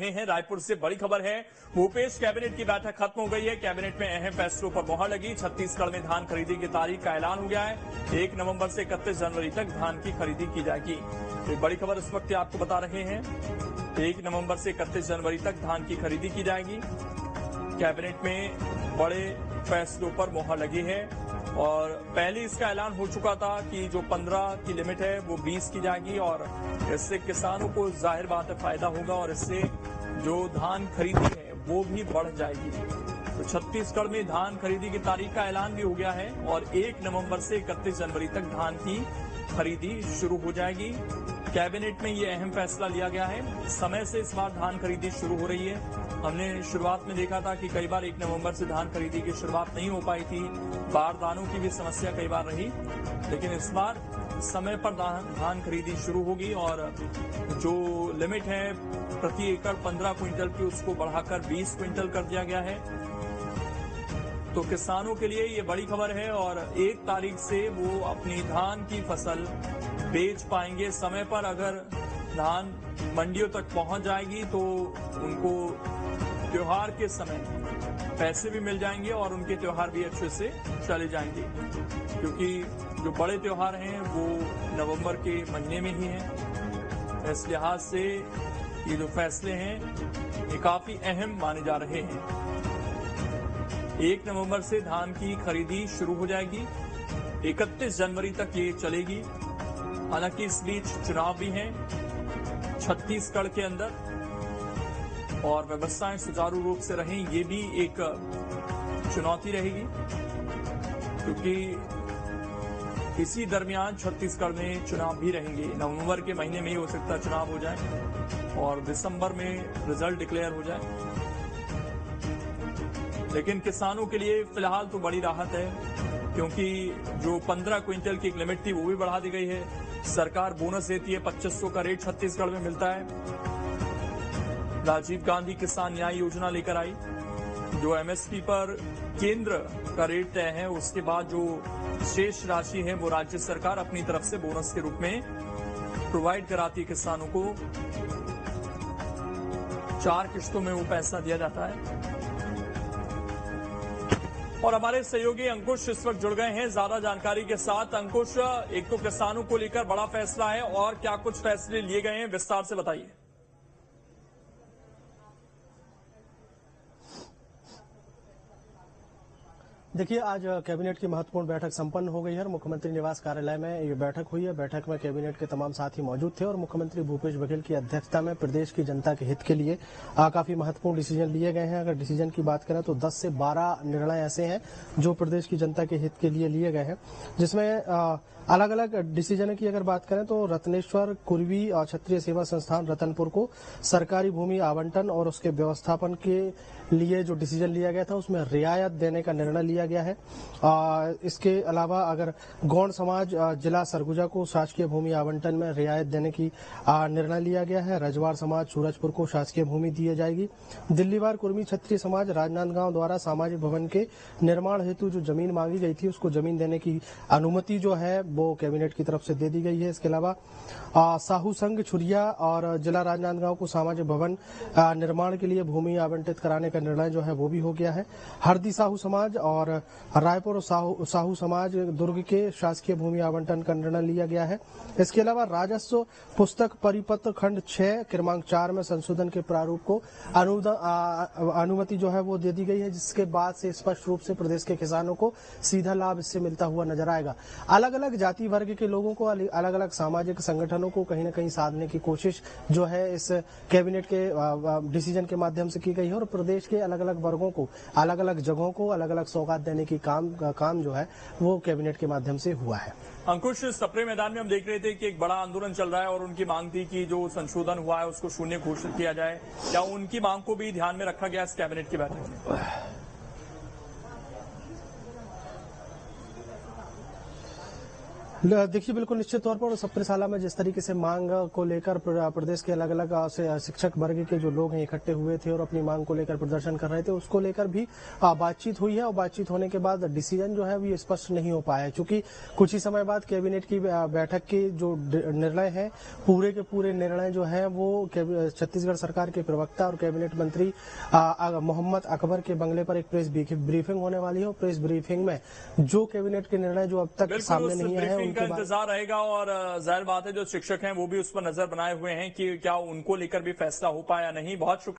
हैं। रायपुर से बड़ी खबर है, भूपेश कैबिनेट की बैठक खत्म हो गई है। कैबिनेट में अहम फैसलों पर मुहर लगी। छत्तीसगढ़ में धान खरीदी की तारीख का ऐलान हो गया है। 1 नवंबर से 31 जनवरी तक धान की खरीदी की जाएगी। एक बड़ी खबर इस वक्त आपको बता रहे हैं, 1 नवंबर से 31 जनवरी तक धान की खरीदी की जाएगी। कैबिनेट में बड़े फैसलों पर मुहर लगी है और पहले इसका ऐलान हो चुका था कि जो 15 की लिमिट है वो 20 की जाएगी और इससे किसानों को जाहिर बात है फायदा होगा और इससे जो धान खरीदी है वो भी बढ़ जाएगी। तो छत्तीसगढ़ में धान खरीदी की तारीख का ऐलान भी हो गया है और 1 नवंबर से 31 जनवरी तक धान की खरीदी शुरू हो जाएगी। कैबिनेट में ये अहम फैसला लिया गया है। समय से इस बार धान खरीदी शुरू हो रही है। हमने शुरुआत में देखा था कि कई बार 1 नवंबर से धान खरीदी की शुरुआत नहीं हो पाई थी, बारदानों की भी समस्या कई बार रही, लेकिन इस बार समय पर धान खरीदी शुरू होगी और जो लिमिट है प्रति एकड़ 15 क्विंटल की उसको बढ़ाकर 20 क्विंटल कर दिया गया है। तो किसानों के लिए ये बड़ी खबर है और 1 तारीख से वो अपनी धान की फसल बेच पाएंगे। समय पर अगर धान मंडियों तक पहुंच जाएगी तो उनको त्योहार के समय पैसे भी मिल जाएंगे और उनके त्योहार भी अच्छे से चले जाएंगे, क्योंकि जो बड़े त्योहार हैं वो नवंबर के महीने में ही हैं। इस लिहाज से ये जो फैसले हैं ये काफी अहम माने जा रहे हैं। 1 नवंबर से धान की खरीदी शुरू हो जाएगी, 31 जनवरी तक ये चलेगी। हालांकि इस बीच चुनाव भी हैं छत्तीसगढ़ के अंदर और व्यवस्थाएं सुचारू रूप से रहें, ये भी एक चुनौती रहेगी, क्योंकि इसी दरमियान छत्तीसगढ़ में चुनाव भी रहेंगे। नवंबर के महीने में ही हो सकता है चुनाव हो जाए और दिसंबर में रिजल्ट डिक्लेयर हो जाए। लेकिन किसानों के लिए फिलहाल तो बड़ी राहत है, क्योंकि जो 15 क्विंटल की एक लिमिट थी वो भी बढ़ा दी गई है। सरकार बोनस देती है, 2500 का रेट छत्तीसगढ़ में मिलता है। राजीव गांधी किसान न्याय योजना लेकर आई, जो एमएसपी पर केंद्र का रेट तय है, उसके बाद जो शेष राशि है वो राज्य सरकार अपनी तरफ से बोनस के रूप में प्रोवाइड कराती है किसानों को। 4 किश्तों में वो पैसा दिया जाता है। और हमारे सहयोगी अंकुश इस वक्त जुड़ गए हैं ज्यादा जानकारी के साथ। अंकुश, एक तो किसानों को लेकर बड़ा फैसला है और क्या कुछ फैसले लिए गए हैं, विस्तार से बताइए। देखिए, आज कैबिनेट की महत्वपूर्ण बैठक संपन्न हो गई है और मुख्यमंत्री निवास कार्यालय में ये बैठक हुई है। बैठक में कैबिनेट के तमाम साथी मौजूद थे और मुख्यमंत्री भूपेश बघेल की अध्यक्षता में प्रदेश की जनता के हित के लिए काफी महत्वपूर्ण डिसीजन लिए गए हैं। अगर डिसीजन की बात करें तो 10 से 12 निर्णय ऐसे हैं जो प्रदेश की जनता के हित के लिए लिए गए हैं, जिसमें अलग अलग डिसीजन की अगर बात करें तो रत्नेश्वर कुर्वी और क्षत्रिय सेवा संस्थान रतनपुर को सरकारी भूमि आवंटन और उसके व्यवस्थापन के लिए जो डिसीजन लिया गया था उसमें रियायत देने का निर्णय लिया गया है। इसके अलावा अगर गौड़ समाज जिला सरगुजा को शासकीय भूमि आवंटन में रियायत देने की निर्णय लिया गया है। रजवाड़ समाज सूरजपुर को शासकीय भूमि दी जाएगी। दिल्लीवार कुर्मी क्षत्रिय समाज राजनांदगांव द्वारा सामाजिक भवन के निर्माण हेतु जो जमीन मांगी गई थी उसको जमीन देने की अनुमति जो है वो कैबिनेट की तरफ से दे दी गई है। इसके अलावा साहू संघ छुरिया और जिला राजनांदगांव को सामाजिक भवन निर्माण के लिए भूमि आवंटित कराने का निर्णय जो है वो भी हो गया है। हरदी साहू समाज और रायपुर साहू समाज दुर्ग के शासकीय भूमि आवंटन का निर्णय लिया गया है। इसके अलावा राजस्व पुस्तक परिपत्र खंड 6 क्रमांक 4 में संशोधन के प्रारूप को अनुमति जो है वो दे दी गई है, जिसके बाद से स्पष्ट रूप से प्रदेश के किसानों को सीधा लाभ इससे मिलता हुआ नजर आएगा। अलग अलग जाति वर्ग के लोगों को, अलग अलग सामाजिक संगठनों को कहीं न कहीं साधने की कोशिश जो है इस कैबिनेट के डिसीजन के माध्यम से की गई है और प्रदेश के अलग अलग वर्गों को, अलग अलग जगहों को अलग अलग सौगात देने की काम जो है वो कैबिनेट के माध्यम से हुआ है। अंकुश, सप्रे मैदान में हम देख रहे थे कि एक बड़ा आंदोलन चल रहा है और उनकी मांग थी कि जो संशोधन हुआ है उसको शून्य घोषित किया जाए। क्या उनकी मांग को भी ध्यान में रखा गया इस कैबिनेट की बैठक में? देखिए, बिल्कुल निश्चित तौर पर सप्ताह साला में जिस तरीके से मांग को लेकर प्रदेश के अलग अलग शिक्षक वर्ग के जो लोग हैं इकट्ठे हुए थे और अपनी मांग को लेकर प्रदर्शन कर रहे थे, उसको लेकर भी बातचीत हुई है और बातचीत होने के बाद डिसीजन जो है वो स्पष्ट नहीं हो पाया है, क्योंकि कुछ ही समय बाद कैबिनेट की बैठक के जो निर्णय है, पूरे के पूरे निर्णय जो है वो छत्तीसगढ़ सरकार के प्रवक्ता और कैबिनेट मंत्री मोहम्मद अकबर के बंगले पर एक प्रेस ब्रीफिंग होने वाली है और प्रेस ब्रीफिंग में जो कैबिनेट के निर्णय जो अब तक सामने नहीं आए का इंतजार रहेगा और जाहिर बात है जो शिक्षक हैं वो भी उस पर नजर बनाए हुए हैं कि क्या उनको लेकर भी फैसला हो पाया नहीं। बहुत शुक्रिया।